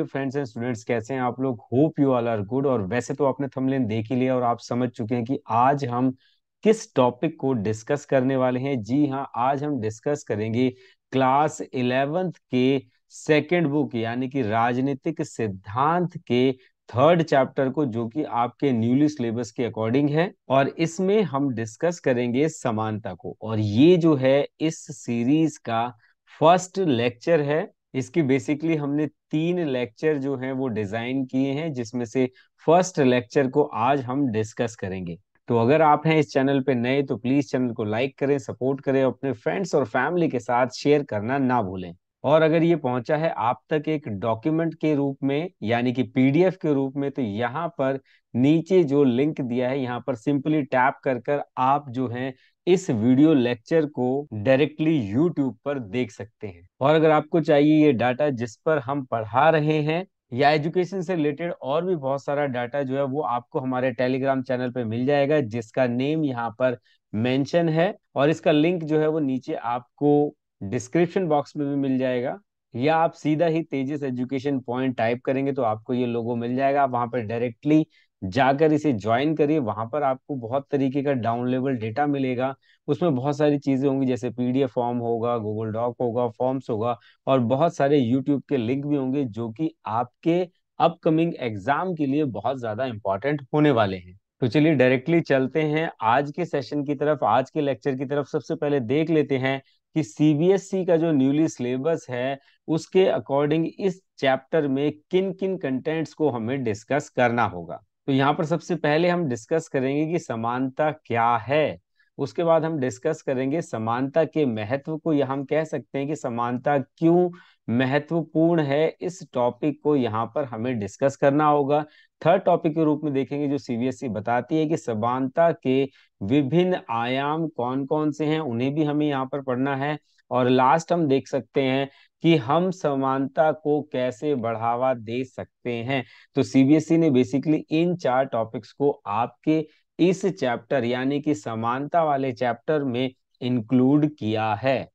Friends and students, कैसे हैं आप लोग। Hope you all are good. और वैसे तो आपने थंबनेल देख ही लिया और आप समझ चुके हैं कि आज हम किस टॉपिक को डिस्कस करने वाले हैं। जी हाँ, आज हम डिस्कस करेंगे क्लास 11th के सेकंड बुक यानी कि राजनीतिक सिद्धांत के थर्ड चैप्टर को, जो कि आपके न्यूली सिलेबस के अकॉर्डिंग है। और इसमें हम डिस्कस करेंगे समानता को, और ये जो है इस सीरीज का फर्स्ट लेक्चर है। इसकी बेसिकली हमने 3 लेक्चर जो हैं वो डिजाइन किए हैं, जिसमें से फर्स्ट लेक्चर को आज हम डिस्कस करेंगे। तो अगर आप हैं इस चैनल पे नए तो प्लीज चैनल को लाइक करें, सपोर्ट करें, अपने फ्रेंड्स और फैमिली के साथ शेयर करना ना भूलें। और अगर ये पहुंचा है आप तक एक डॉक्यूमेंट के रूप में यानी कि पीडीएफ के रूप में, तो यहाँ पर नीचे जो लिंक दिया है यहाँ पर सिंपली टैप कर कर आप जो है इस वीडियो लेक्चर को डायरेक्टली यूट्यूब पर देख सकते हैं। और अगर आपको चाहिए ये डाटा जिस पर हम पढ़ा रहे हैं या एजुकेशन से रिलेटेड और भी बहुत सारा डाटा जो है वो आपको हमारे टेलीग्राम चैनल पे मिल जाएगा, जिसका नेम यहाँ पर मेंशन है। और इसका लिंक जो है वो नीचे आपको डिस्क्रिप्शन बॉक्स में भी मिल जाएगा, या आप सीधा ही तेजस एजुकेशन पॉइंट टाइप करेंगे तो आपको ये लोगो मिल जाएगा। आप वहां पर डायरेक्टली जाकर इसे ज्वाइन करिए। वहां पर आपको बहुत तरीके का डाउन लेवल डेटा मिलेगा। उसमें बहुत सारी चीजें होंगी, जैसे पीडीएफ फॉर्म होगा, गूगल डॉक होगा, फॉर्म्स होगा, और बहुत सारे यूट्यूब के लिंक भी होंगे, जो कि आपके अपकमिंग एग्जाम के लिए बहुत ज्यादा इंपॉर्टेंट होने वाले हैं। तो चलिए डायरेक्टली चलते हैं आज के सेशन की तरफ, आज के लेक्चर की तरफ। सबसे पहले देख लेते हैं कि सीबीएसई का जो न्यूली सिलेबस है उसके अकॉर्डिंग इस चैप्टर में किन किन कंटेंट्स को हमें डिस्कस करना होगा। तो यहाँ पर सबसे पहले हम डिस्कस करेंगे कि समानता क्या है। उसके बाद हम डिस्कस करेंगे समानता के महत्व को, या हम कह सकते हैं कि समानता क्यों महत्वपूर्ण है। इस टॉपिक को यहाँ पर हमें डिस्कस करना होगा। थर्ड टॉपिक के रूप में देखेंगे जो सीबीएसई बताती है कि समानता के विभिन्न आयाम कौन कौन से हैं, उन्हें भी हमें यहाँ पर पढ़ना है। और लास्ट हम देख सकते हैं कि हम समानता को कैसे बढ़ावा दे सकते हैं। तो सीबीएसई ने बेसिकली इन 4 टॉपिक्स को आपके इस चैप्टर यानी कि समानता वाले चैप्टर में इंक्लूड किया है।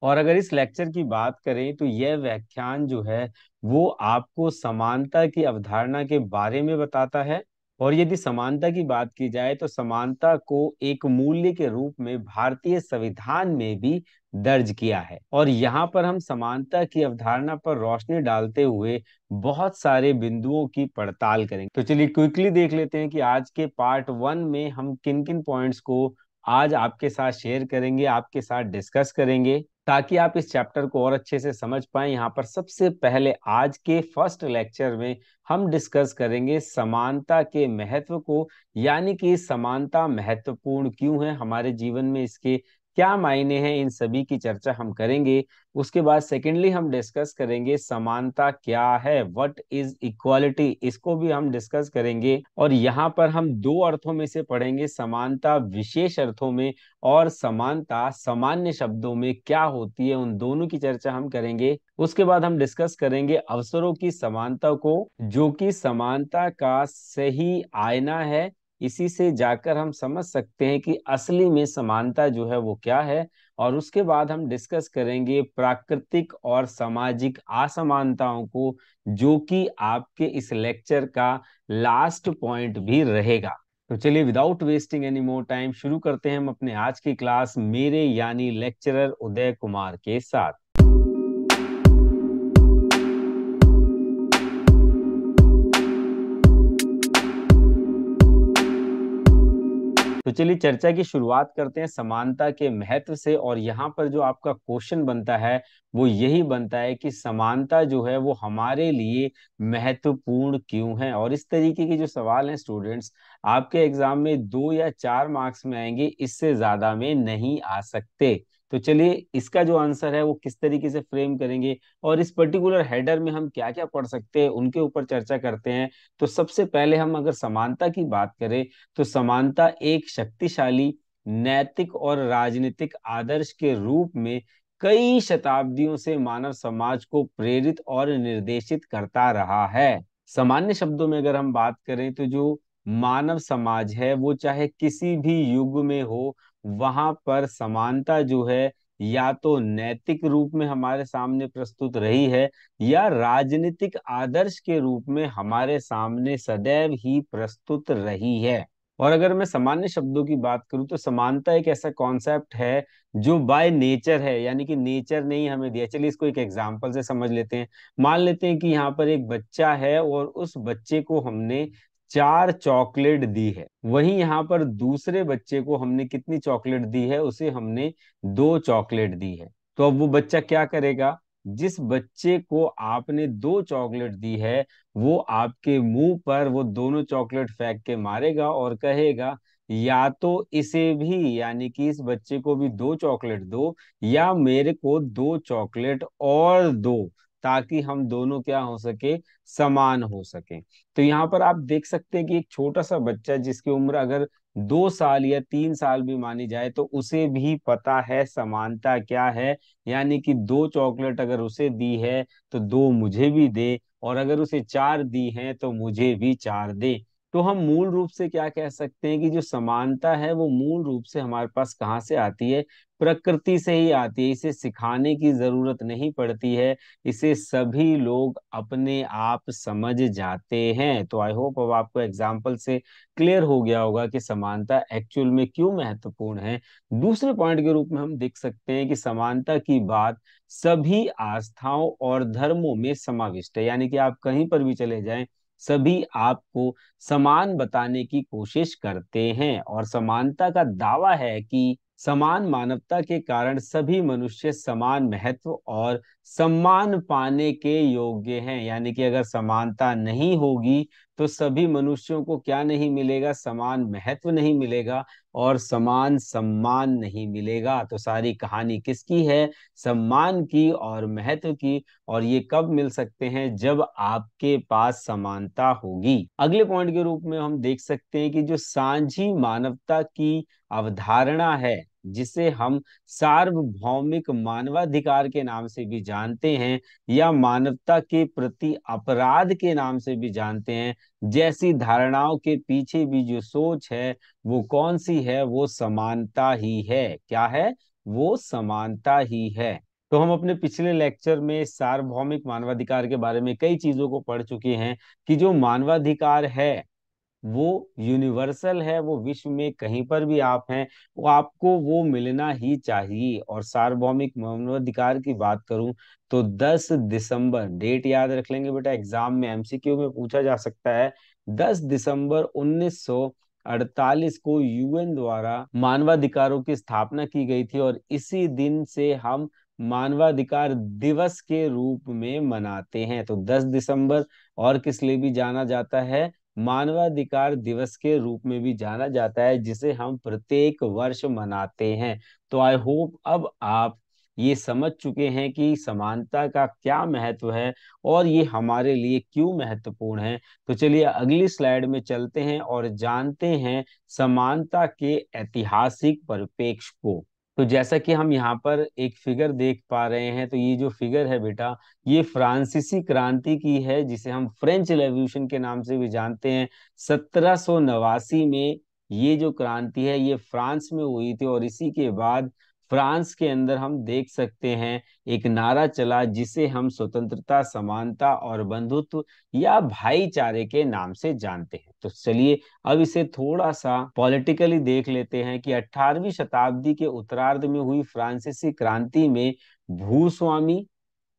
और अगर इस लेक्चर की बात करें तो यह व्याख्यान जो है वो आपको समानता की अवधारणा के बारे में बताता है। और यदि समानता की बात की जाए तो समानता को एक मूल्य के रूप में भारतीय संविधान में भी दर्ज किया है। और यहाँ पर हम समानता की अवधारणा पर रोशनी डालते हुए बहुत सारे बिंदुओं की पड़ताल करेंगे। तो चलिए क्विकली देख लेते हैं कि आज के पार्ट 1 में हम किन किन पॉइंट्स को आज आपके साथ शेयर करेंगे, आपके साथ डिस्कस करेंगे, ताकि आप इस चैप्टर को और अच्छे से समझ पाएं। यहाँ पर सबसे पहले आज के फर्स्ट लेक्चर में हम डिस्कस करेंगे समानता के महत्व को, यानी कि समानता महत्वपूर्ण क्यों है हमारे जीवन में, इसके क्या मायने हैं, इन सभी की चर्चा हम करेंगे। उसके बाद सेकेंडली हम डिस्कस करेंगे समानता क्या है, व्हाट इज इक्वालिटी, इसको भी हम डिस्कस करेंगे। और यहाँ पर हम 2 अर्थों में से पढ़ेंगे, समानता विशेष अर्थों में और समानता सामान्य शब्दों में क्या होती है, उन दोनों की चर्चा हम करेंगे। उसके बाद हम डिस्कस करेंगे अवसरों की समानता को, जो कि समानता का सही आईना है। इसी से जाकर हम समझ सकते हैं कि असली में समानता जो है वो क्या है। और उसके बाद हम डिस्कस करेंगे प्राकृतिक और सामाजिक असमानताओं को, जो कि आपके इस लेक्चर का लास्ट पॉइंट भी रहेगा। तो चलिए without wasting any more time शुरू करते हैं हम अपने आज की क्लास मेरे यानी लेक्चरर उदय कुमार के साथ। तो चलिए चर्चा की शुरुआत करते हैं समानता के महत्व से। और यहाँ पर जो आपका क्वेश्चन बनता है वो यही बनता है कि समानता जो है वो हमारे लिए महत्वपूर्ण क्यों है। और इस तरीके के जो सवाल हैं स्टूडेंट्स, आपके एग्जाम में 2 या 4 मार्क्स में आएंगे, इससे ज्यादा में नहीं आ सकते। तो चलिए इसका जो आंसर है वो किस तरीके से फ्रेम करेंगे और इस पर्टिकुलर हेडर में हम क्या क्या पढ़ सकते हैं उनके ऊपर चर्चा करते हैं। तो सबसे पहले हम अगर समानता की बात करें तो समानता एक शक्तिशाली नैतिक और राजनीतिक आदर्श के रूप में कई शताब्दियों से मानव समाज को प्रेरित और निर्देशित करता रहा है। सामान्य शब्दों में अगर हम बात करें तो जो मानव समाज है वो चाहे किसी भी युग में हो, वहां पर समानता जो है या तो नैतिक रूप में हमारे सामने प्रस्तुत रही है या राजनीतिक आदर्श के रूप में हमारे सामने सदैव ही प्रस्तुत रही है। और अगर मैं सामान्य शब्दों की बात करूं तो समानता एक ऐसा कॉन्सेप्ट है जो बाय नेचर है, यानी कि नेचर ने ही हमें दिया। चलिए इसको एक एग्जांपल से समझ लेते हैं। मान लेते हैं कि यहाँ पर एक बच्चा है और उस बच्चे को हमने 4 चॉकलेट दी है, वहीं यहाँ पर दूसरे बच्चे को हमने कितनी चॉकलेट दी है, उसे हमने 2 चॉकलेट दी है। तो अब वो बच्चा क्या करेगा? जिस बच्चे को आपने 2 चॉकलेट दी है वो आपके मुंह पर वो दोनों चॉकलेट फेंक के मारेगा और कहेगा या तो इसे भी, यानी कि इस बच्चे को भी 2 चॉकलेट दो, या मेरे को 2 चॉकलेट और दो, ताकि हम दोनों क्या हो सके, समान हो सके। तो यहाँ पर आप देख सकते हैं कि एक छोटा सा बच्चा जिसकी उम्र अगर 2 साल या 3 साल भी मानी जाए तो उसे भी पता है समानता क्या है, यानी कि 2 चॉकलेट अगर उसे दी है तो 2 मुझे भी दे, और अगर उसे 4 दी हैं तो मुझे भी 4 दे। तो हम मूल रूप से क्या कह सकते हैं कि जो समानता है वो मूल रूप से हमारे पास कहाँ से आती है? प्रकृति से ही आती है। इसे सिखाने की जरूरत नहीं पड़ती है, इसे सभी लोग अपने आप समझ जाते हैं। तो आई होप अब आपको एग्जाम्पल से क्लियर हो गया होगा कि समानता एक्चुअल में क्यों महत्वपूर्ण है। दूसरे पॉइंट के रूप में हम देख सकते हैं कि समानता की बात सभी आस्थाओं और धर्मों में समाविष्ट है, यानी कि आप कहीं पर भी चले जाएं सभी आपको समान बताने की कोशिश करते हैं। और समानता का दावा है कि समान मानवता के कारण सभी मनुष्य समान महत्व और सम्मान पाने के योग्य हैं, यानी कि अगर समानता नहीं होगी तो सभी मनुष्यों को क्या नहीं मिलेगा? समान महत्व नहीं मिलेगा और समान सम्मान नहीं मिलेगा। तो सारी कहानी किसकी है? सम्मान की और महत्व की। और ये कब मिल सकते हैं? जब आपके पास समानता होगी। अगले पॉइंट के रूप में हम देख सकते हैं कि जो सांझी मानवता की अवधारणा है, जिसे हम सार्वभौमिक मानवाधिकार के नाम से भी जानते हैं या मानवता के प्रति अपराध के नाम से भी जानते हैं, जैसी धारणाओं के पीछे भी जो सोच है वो कौन सी है? वो समानता ही है। क्या है? वो समानता ही है। तो हम अपने पिछले लेक्चर में सार्वभौमिक मानवाधिकार के बारे में कई चीजों को पढ़ चुके हैं कि जो मानवाधिकार है वो यूनिवर्सल है, वो विश्व में कहीं पर भी आप हैं वो आपको वो मिलना ही चाहिए। और सार्वभौमिक मानवाधिकार की बात करूं तो 10 दिसंबर, डेट याद रख लेंगे बेटा, एग्जाम में एमसीक्यू में पूछा जा सकता है। 10 दिसंबर 1948 को यूएन द्वारा मानवाधिकारों की स्थापना की गई थी और इसी दिन से हम मानवाधिकार दिवस के रूप में मनाते हैं। तो 10 दिसंबर और किस लिए भी जाना जाता है? मानवाधिकार दिवस के रूप में भी जाना जाता है, जिसे हम प्रत्येक वर्ष मनाते हैं। तो आई होप अब आप ये समझ चुके हैं कि समानता का क्या महत्व है और ये हमारे लिए क्यों महत्वपूर्ण है। तो चलिए अगली स्लाइड में चलते हैं और जानते हैं समानता के ऐतिहासिक परिप्रेक्ष्य को। तो जैसा कि हम यहाँ पर एक फिगर देख पा रहे हैं, तो ये जो फिगर है बेटा, ये फ्रांसीसी क्रांति की है, जिसे हम फ्रेंच रेवोल्यूशन के नाम से भी जानते हैं। 1789 में ये जो क्रांति है ये फ्रांस में हुई थी और इसी के बाद फ्रांस के अंदर हम देख सकते हैं एक नारा चला जिसे हम स्वतंत्रता, समानता और बंधुत्व या भाईचारे के नाम से जानते हैं। तो चलिए अब इसे थोड़ा सा पॉलिटिकली देख लेते हैं कि 18वीं शताब्दी के उत्तरार्ध में हुई फ्रांसीसी क्रांति में भूस्वामी,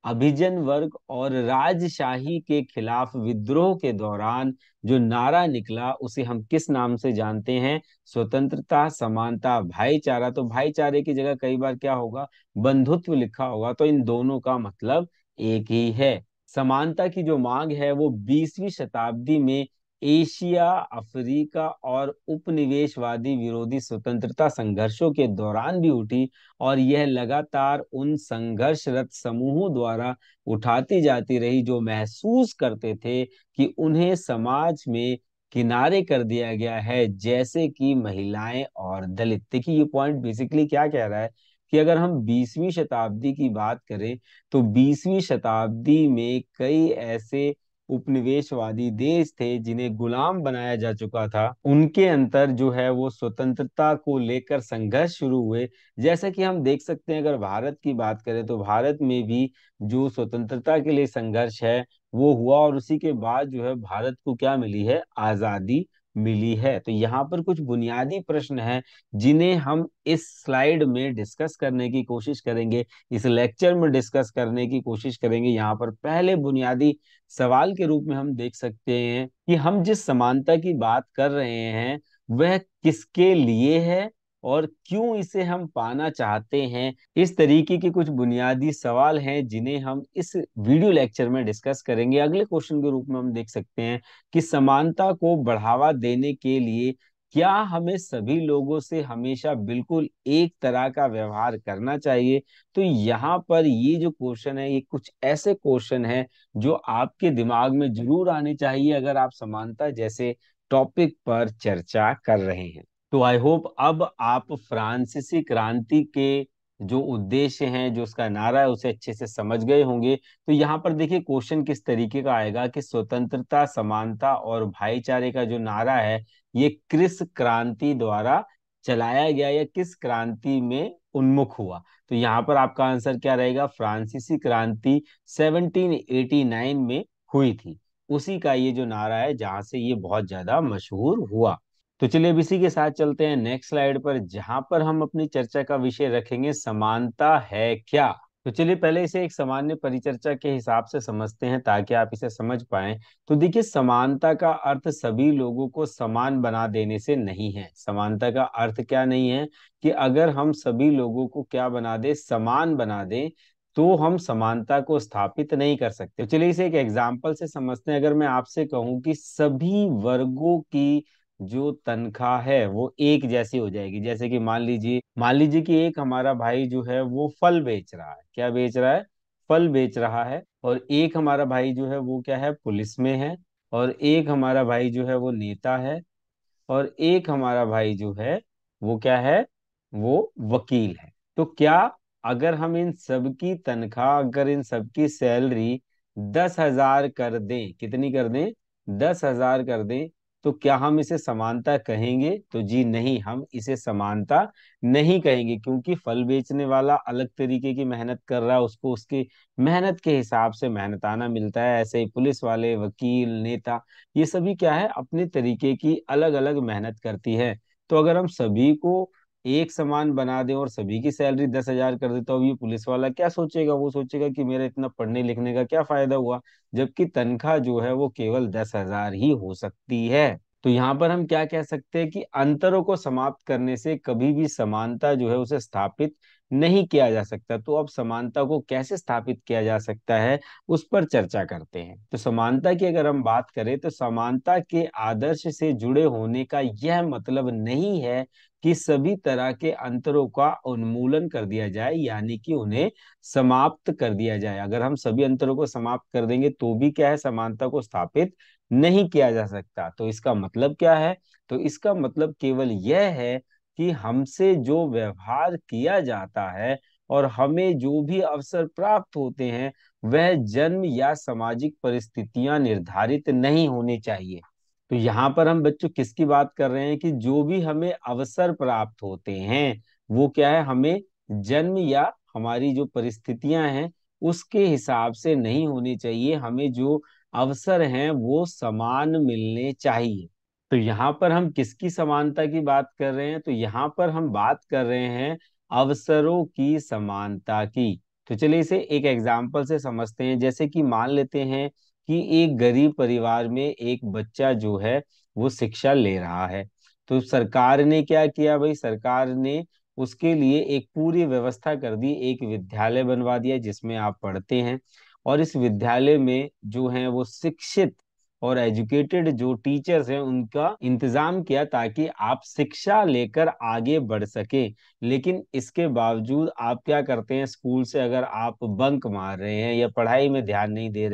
अभिजन वर्ग और राजशाही के खिलाफ विद्रोह के दौरान जो नारा निकला उसे हम किस नाम से जानते हैं? स्वतंत्रता, समानता, भाईचारा। तो भाईचारे की जगह कई बार क्या होगा? बंधुत्व लिखा होगा। तो इन दोनों का मतलब एक ही है। समानता की जो मांग है वो 20वीं शताब्दी में एशिया, अफ्रीका और उपनिवेशवादी विरोधी स्वतंत्रता संघर्षों के दौरान भी उठी और यह लगातार उन संघर्षरत समूहों द्वारा उठाती जाती रही जो महसूस करते थे कि उन्हें समाज में किनारे कर दिया गया है, जैसे कि महिलाएं और दलित। देखिए ये पॉइंट बेसिकली क्या कह रहा है कि अगर हम 20वीं शताब्दी की बात करें तो 20वीं शताब्दी में कई ऐसे उपनिवेशवादी देश थे जिन्हें गुलाम बनाया जा चुका था, उनके अंदर जो है वो स्वतंत्रता को लेकर संघर्ष शुरू हुए। जैसा कि हम देख सकते हैं, अगर भारत की बात करें तो भारत में भी जो स्वतंत्रता के लिए संघर्ष है वो हुआ, और उसी के बाद जो है भारत को क्या मिली है, आजादी मिली है। तो यहाँ पर कुछ बुनियादी प्रश्न हैं जिन्हें हम इस स्लाइड में डिस्कस करने की कोशिश करेंगे, इस लेक्चर में डिस्कस करने की कोशिश करेंगे। यहाँ पर पहले बुनियादी सवाल के रूप में हम देख सकते हैं कि हम जिस समानता की बात कर रहे हैं वह किसके लिए है और क्यों इसे हम पाना चाहते हैं। इस तरीके के कुछ बुनियादी सवाल हैं जिन्हें हम इस वीडियो लेक्चर में डिस्कस करेंगे। अगले क्वेश्चन के रूप में हम देख सकते हैं कि समानता को बढ़ावा देने के लिए क्या हमें सभी लोगों से हमेशा बिल्कुल एक तरह का व्यवहार करना चाहिए। तो यहाँ पर ये जो क्वेश्चन है, ये कुछ ऐसे क्वेश्चन है जो आपके दिमाग में जरूर आने चाहिए अगर आप समानता जैसे टॉपिक पर चर्चा कर रहे हैं। तो आई होप अब आप फ्रांसीसी क्रांति के जो उद्देश्य हैं, जो उसका नारा है, उसे अच्छे से समझ गए होंगे। तो यहाँ पर देखिए क्वेश्चन किस तरीके का आएगा कि स्वतंत्रता, समानता और भाईचारे का जो नारा है ये किस क्रांति द्वारा चलाया गया या किस क्रांति में उन्मुख हुआ। तो यहाँ पर आपका आंसर क्या रहेगा, फ्रांसीसी क्रांति 1789 में हुई थी। उसी का ये जो नारा है जहां से ये बहुत ज्यादा मशहूर हुआ। तो चलिए अब इसी के साथ चलते हैं नेक्स्ट स्लाइड पर, जहां पर हम अपनी चर्चा का विषय रखेंगे समानता है क्या। तो चलिए पहले इसे एक सामान्य परिचर्चा के हिसाब से समझते हैं ताकि आप इसे समझ पाएं। तो देखिए समानता का अर्थ सभी लोगों को समान बना देने से नहीं है। समानता का अर्थ क्या नहीं है कि अगर हम सभी लोगों को क्या बना दे, समान बना दे, तो हम समानता को स्थापित नहीं कर सकते। तो चलिए इसे एक एग्जाम्पल से समझते हैं। अगर मैं आपसे कहूं कि सभी वर्गों की जो तनख्वाह है वो एक जैसी हो जाएगी, जैसे कि मान लीजिए कि एक हमारा भाई जो है वो फल बेच रहा है। क्या बेच रहा है, फल बेच रहा है। और एक हमारा भाई जो है वो क्या है, पुलिस में है। और एक हमारा भाई जो है वो नेता है। और एक हमारा भाई जो है वो क्या है, वो वकील है। तो क्या अगर हम इन सबकी तनख्वाह, अगर इन सबकी सैलरी 10,000 कर दें, कितनी कर दें, 10,000 कर दें, तो क्या हम इसे समानता कहेंगे? तो जी नहीं, हम इसे समानता नहीं कहेंगे, क्योंकि फल बेचने वाला अलग तरीके की मेहनत कर रहा है, उसको उसकी मेहनत के हिसाब से मेहनताना मिलता है। ऐसे ही पुलिस वाले, वकील, नेता, ये सभी क्या है, अपने तरीके की अलग अलग मेहनत करती है। तो अगर हम सभी को एक समान बना दें और सभी की सैलरी 10,000 कर दे, तो अब ये पुलिस वाला क्या सोचेगा, वो सोचेगा कि मेरा इतना पढ़ने लिखने का क्या फायदा हुआ, जबकि तनख्वाह जो है वो केवल 10,000 ही हो सकती है। तो यहाँ पर हम क्या कह सकते हैं कि अंतरों को समाप्त करने से कभी भी समानता जो है उसे स्थापित नहीं किया जा सकता। तो अब समानता को कैसे स्थापित किया जा सकता है उस पर चर्चा करते हैं। तो समानता की अगर हम बात करें तो समानता के आदर्श से जुड़े होने का यह मतलब नहीं है कि सभी तरह के अंतरों का उन्मूलन कर दिया जाए, यानी कि उन्हें समाप्त कर दिया जाए। अगर हम सभी अंतरों को समाप्त कर देंगे तो भी क्या है, समानता को स्थापित नहीं किया जा सकता। तो इसका मतलब क्या है, तो इसका मतलब केवल यह है कि हमसे जो व्यवहार किया जाता है और हमें जो भी अवसर प्राप्त होते हैं वह जन्म या सामाजिक परिस्थितियां निर्धारित नहीं होनी चाहिए। तो यहाँ पर हम बच्चों किसकी बात कर रहे हैं कि जो भी हमें अवसर प्राप्त होते हैं वो क्या है, हमें जन्म या हमारी जो परिस्थितियां हैं उसके हिसाब से नहीं होनी चाहिए। हमें जो अवसर हैं वो समान मिलने चाहिए। तो यहाँ पर हम किसकी समानता की बात कर रहे हैं, तो यहाँ पर हम बात कर रहे हैं अवसरों की समानता की। तो चलिए इसे एक एग्जाम्पल से समझते हैं। जैसे कि मान लेते हैं कि एक गरीब परिवार में एक बच्चा जो है वो शिक्षा ले रहा है। तो सरकार ने क्या किया भाई, सरकार ने उसके लिए एक पूरी व्यवस्था कर दी, एक विद्यालय बनवा दिया जिसमें आप पढ़ते हैं। और इस विद्यालय में जो है वो शिक्षित और एजुकेटेड जो टीचर्स हैं उनका इंतजाम किया ताकि आप शिक्षा लेकर आगे बढ़ सके। लेकिन इसके बावजूद आप क्या करते हैं, स्कूल से अगर आप बंक मार रहे हैं या पढ़ाई में ध्यान नहीं दे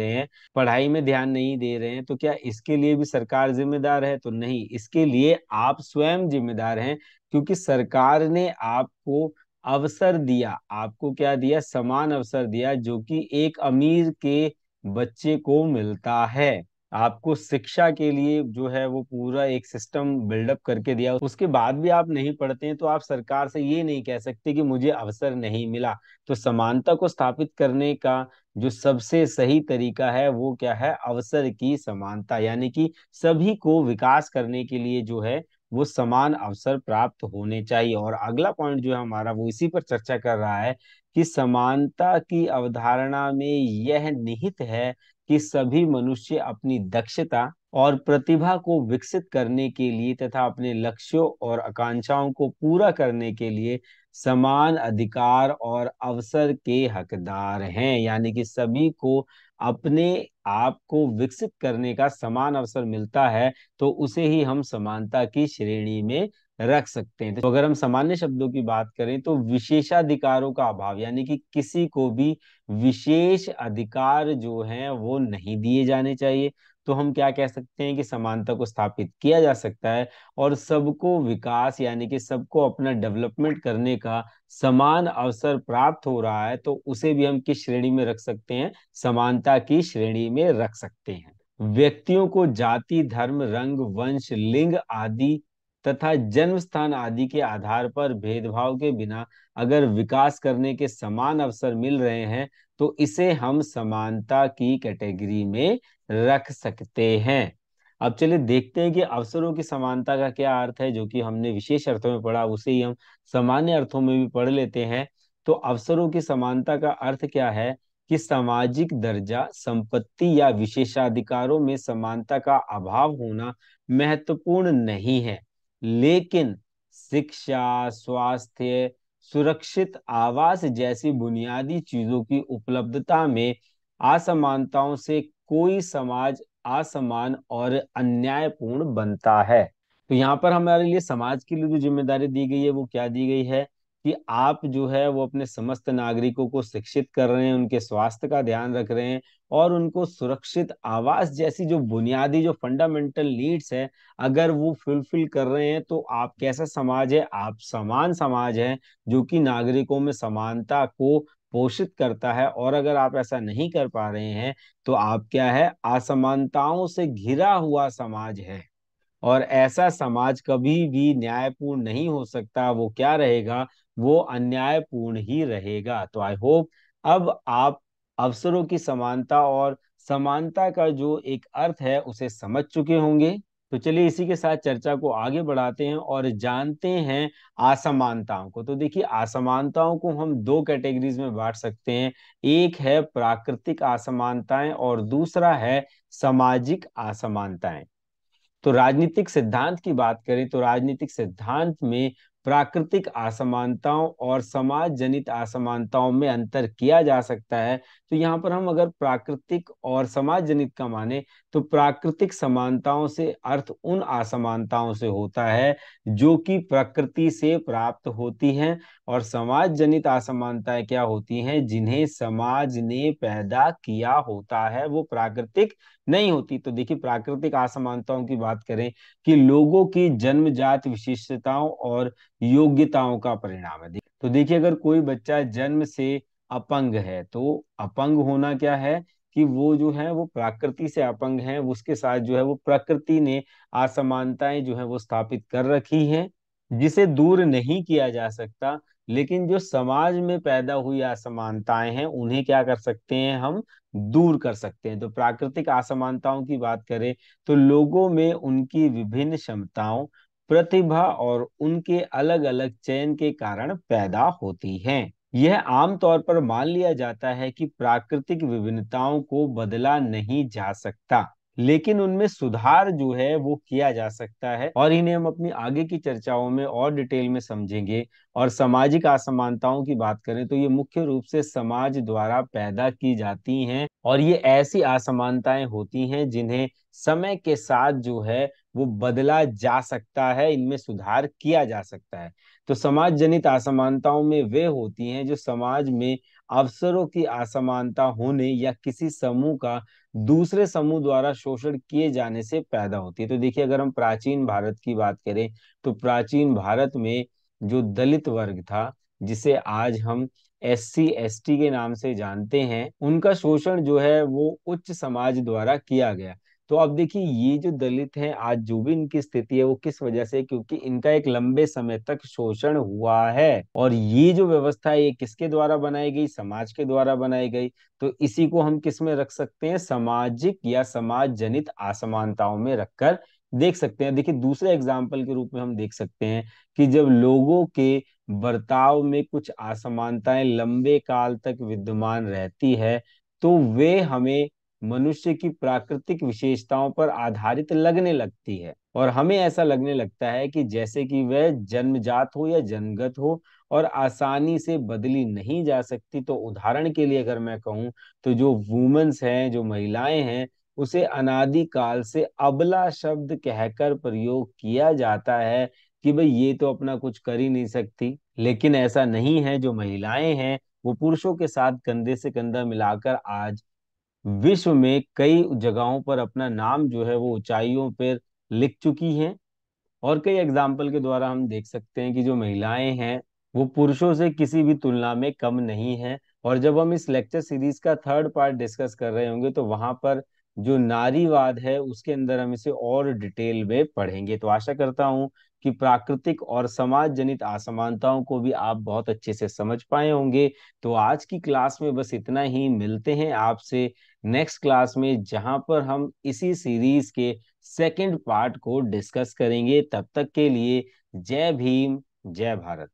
रहे हैं, तो क्या इसके लिए भी सरकार जिम्मेदार है? तो नहीं, इसके लिए आप स्वयं जिम्मेदार हैं, क्योंकि सरकार ने आपको अवसर दिया। आपको क्या दिया, समान अवसर दिया, जो कि एक अमीर के बच्चे को मिलता है। आपको शिक्षा के लिए जो है वो पूरा एक सिस्टम बिल्डअप करके दिया, उसके बाद भी आप नहीं पढ़ते हैं तो आप सरकार से ये नहीं कह सकते कि मुझे अवसर नहीं मिला। तो समानता को स्थापित करने का जो सबसे सही तरीका है वो क्या है? अवसर की समानता, यानी कि सभी को विकास करने के लिए जो है वो समान अवसर प्राप्त होने चाहिए। और अगला पॉइंट जो है हमारा वो इसी पर चर्चा कर रहा है कि समानता की अवधारणा में यह निहित है कि सभी मनुष्य अपनी दक्षता और प्रतिभा को विकसित करने के लिए तथा अपने लक्ष्यों और आकांक्षाओं को पूरा करने के लिए समान अधिकार और अवसर के हकदार हैं। यानी कि सभी को अपने आप को विकसित करने का समान अवसर मिलता है, तो उसे ही हम समानता की श्रेणी में रख सकते हैं। तो अगर हम सामान्य शब्दों की बात करें तो विशेषाधिकारों का अभाव, यानी कि किसी को भी विशेष अधिकार जो हैं वो नहीं दिए जाने चाहिए, तो हम क्या कह सकते हैं कि समानता को स्थापित किया जा सकता है। और सबको विकास यानी कि सबको अपना डेवलपमेंट करने का समान अवसर प्राप्त हो रहा है, तो उसे भी हम किस श्रेणी में रख सकते हैं? समानता की श्रेणी में रख सकते हैं। व्यक्तियों को जाति, धर्म, रंग, वंश, लिंग आदि तथा जन्म स्थान आदि के आधार पर भेदभाव के बिना अगर विकास करने के समान अवसर मिल रहे हैं, तो इसे हम समानता की कैटेगरी में रख सकते हैं। अब चलिए देखते हैं कि अवसरों की समानता का क्या अर्थ है, जो कि हमने विशेष अर्थों में पढ़ा उसे ही हम सामान्य अर्थों में भी पढ़ लेते हैं। तो अवसरों की समानता का अर्थ क्या है कि सामाजिक दर्जा, संपत्ति या विशेषाधिकारों में समानता का अभाव होना महत्वपूर्ण नहीं है, लेकिन शिक्षा, स्वास्थ्य, सुरक्षित आवास जैसी बुनियादी चीजों की उपलब्धता में असमानताओं से कोई समाज असमान और अन्यायपूर्ण बनता है। तो यहाँ पर हमारे लिए समाज के लिए जो जिम्मेदारी दी गई है वो क्या दी गई है कि आप जो है वो अपने समस्त नागरिकों को शिक्षित कर रहे हैं, उनके स्वास्थ्य का ध्यान रख रहे हैं और उनको सुरक्षित आवास जैसी जो बुनियादी जो फंडामेंटल नीड्स है अगर वो फुलफिल कर रहे हैं, तो आप कैसा समाज है? आप समान समाज है जो कि नागरिकों में समानता को पोषित करता है। और अगर आप ऐसा नहीं कर पा रहे हैं तो आप क्या है? असमानताओं से घिरा हुआ समाज है। और ऐसा समाज कभी भी न्यायपूर्ण नहीं हो सकता, वो क्या रहेगा? वो अन्यायपूर्ण ही रहेगा। तो आई होप अब आप अवसरों की समानता और समानता का जो एक अर्थ है उसे समझ चुके होंगे। तो चलिए इसी के साथ चर्चा को आगे बढ़ाते हैं और जानते हैं असमानताओं को। तो देखिए असमानताओं को हम दो कैटेगरीज में बांट सकते हैं। एक है प्राकृतिक असमानताएं और दूसरा है सामाजिक असमानताएं। तो राजनीतिक सिद्धांत की बात करें तो राजनीतिक सिद्धांत में प्राकृतिक असमानताओं और समाज जनित असमानताओं में अंतर किया जा सकता है। तो यहाँ पर हम अगर प्राकृतिक और समाज जनित का माने तो प्राकृतिक समानताओं से अर्थ उन असमानताओं से होता है जो कि प्रकृति से प्राप्त होती हैं, और समाज जनित असमानताएं क्या होती हैं? जिन्हें समाज ने पैदा किया होता है, वो प्राकृतिक नहीं होती। तो देखिए प्राकृतिक असमानताओं की बात करें कि लोगों की जन्मजात विशेषताओं और योग्यताओं का परिणाम है। तो देखिए अगर कोई बच्चा जन्म से अपंग है तो अपंग होना क्या है कि वो जो है वो प्रकृति से अपंग है, उसके साथ जो है वो प्रकृति ने असमानताएं जो है वो स्थापित कर रखी हैं जिसे दूर नहीं किया जा सकता। लेकिन जो समाज में पैदा हुई असमानताएं हैं उन्हें क्या कर सकते हैं? हम दूर कर सकते हैं। तो प्राकृतिक असमानताओं की बात करें तो लोगों में उनकी विभिन्न क्षमताओं, प्रतिभा और उनके अलग अलग चयन के कारण पैदा होती हैं। यह आमतौर पर मान लिया जाता है कि प्राकृतिक विभिन्नताओं को बदला नहीं जा सकता, लेकिन उनमें सुधार जो है वो किया जा सकता है, और इन्हें हम अपनी आगे की चर्चाओं में और डिटेल में समझेंगे। और सामाजिक असमानताओं की बात करें तो ये मुख्य रूप से समाज द्वारा पैदा की जाती हैं, और ये ऐसी असमानताएं होती हैं जिन्हें समय के साथ जो है वो बदला जा सकता है, इनमें सुधार किया जा सकता है। तो समाज जनित असमानताओं में वे होती हैं जो समाज में अवसरों की असमानता होने या किसी समूह का दूसरे समूह द्वारा शोषण किए जाने से पैदा होती है। तो देखिए अगर हम प्राचीन भारत की बात करें तो प्राचीन भारत में जो दलित वर्ग था जिसे आज हम SC ST के नाम से जानते हैं, उनका शोषण जो है वो उच्च समाज द्वारा किया गया। तो अब देखिए, ये जो दलित हैं आज जो भी इनकी स्थिति है वो किस वजह से, क्योंकि इनका एक लंबे समय तक शोषण हुआ है। और ये जो व्यवस्था है ये किसके द्वारा बनाई गई, समाज के द्वारा बनाई गई। तो इसी को हम किस में रख सकते हैं, सामाजिक या समाज जनित असमानताओं में रखकर देख सकते हैं। देखिए, दूसरे एग्जाम्पल के रूप में हम देख सकते हैं कि जब लोगों के बर्ताव में कुछ असमानताएं लंबे काल तक विद्यमान रहती है, तो वे हमें मनुष्य की प्राकृतिक विशेषताओं पर आधारित लगने लगती है। और हमें ऐसा लगने लगता है कि जैसे कि वह जन्मजात हो या जन्मगत हो और आसानी से बदली नहीं जा सकती। तो उदाहरण के लिए अगर मैं कहूँ, तो जो वुमेन्स हैं, जो महिलाएं हैं, उसे अनादि काल से अबला शब्द कहकर प्रयोग किया जाता है कि भाई ये तो अपना कुछ कर ही नहीं सकती। लेकिन ऐसा नहीं है, जो महिलाएं हैं वो पुरुषों के साथ कंधे से कंधा मिलाकर आज विश्व में कई जगहों पर अपना नाम जो है वो ऊंचाइयों पर लिख चुकी हैं। और कई एग्जाम्पल के द्वारा हम देख सकते हैं कि जो महिलाएं हैं वो पुरुषों से किसी भी तुलना में कम नहीं है। और जब हम इस लेक्चर सीरीज का थर्ड पार्ट डिस्कस कर रहे होंगे तो वहां पर जो नारीवाद है उसके अंदर हम इसे और डिटेल में पढ़ेंगे। तो आशा करता हूं कि प्राकृतिक और समाज जनित असमानताओं को भी आप बहुत अच्छे से समझ पाए होंगे। तो आज की क्लास में बस इतना ही, मिलते हैं आपसे नेक्स्ट क्लास में, जहां पर हम इसी सीरीज के सेकंड पार्ट को डिस्कस करेंगे। तब तक के लिए जय भीम, जय भारत।